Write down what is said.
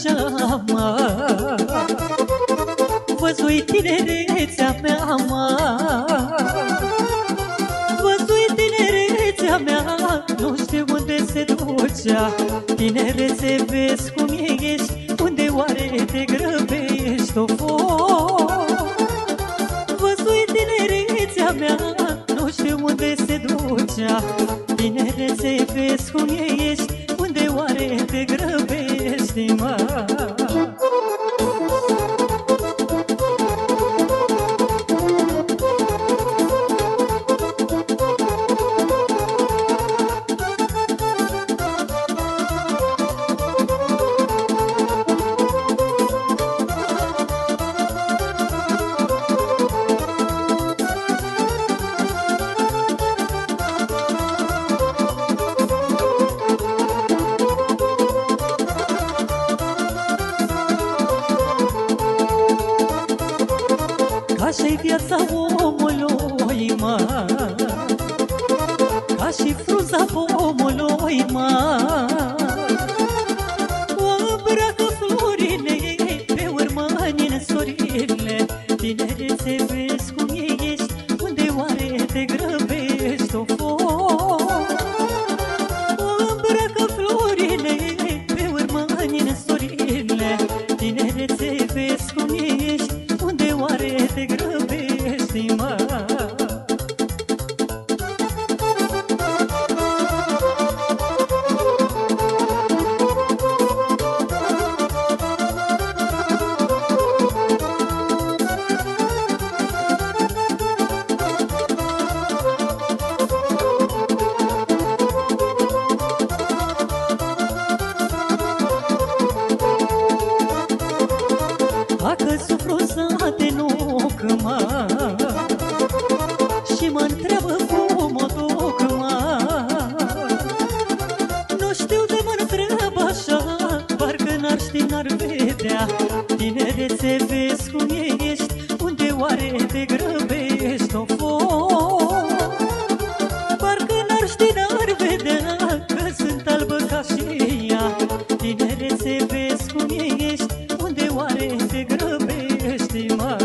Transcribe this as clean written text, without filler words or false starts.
așa, mă. Văzui tinerețea mea, mă. Văzui tinerețea mea, nu știu unde se ducea. Tinerețe, vezi cum ești, unde oare te grăbești, o văzui tinerețea mea, nu știu unde se ducea. Tinerețe, vezi cum ești, unde oare te grăbești, mă. Așa-i viața omului, mă, ca și frunza pomului, mă. O îmbracă florile pe urmăni în sorile. Tinerețe, vezi cum ești, unde oare te grăbești, o îmbracă florile pe urmăni în sorile. Tinerețe, vezi cum ești, unde oare te grăbești, mă. A căzut frunza de nuc, mă, și mă întreabă cum o duc, mă. Nu știu de mă întreabă așa, parcă n-ar ști, n-ar vedea. Tinerețe, vezi cum ești, unde oare te grăbești, o parcă n-ar ști, n-ar vedea, că sunt albă ca și ea. Tinerețe, vezi cum ești, unde oare te grăbești, mă.